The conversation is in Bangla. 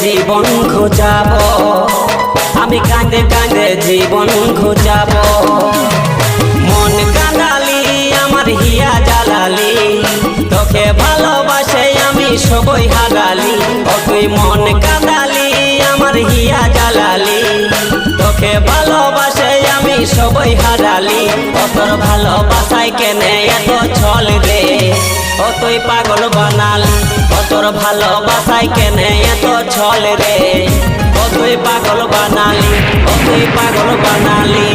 জীবন ঘুচাব, আমি কাঁদে কাঁদে জীবন ঘুচাব। মন কাঁদালি আমার হিয়া জ্বালালি, তোকে ভালোবাসে আমি সবই হারালি। ও তুই মন কাঁদালি আমার হিয়া জ্বালালি, তোকে ভালোবাসে আমি সবই হারালি। ও তোর ভালোবাসায় কেনে এত ছল রে, ও তুই পাগল বানালি। ও তোর ভালোবাসায় কেনে এত ছল রে, ও তুই পাগল বানালি, ও তুই পাগল বানালি।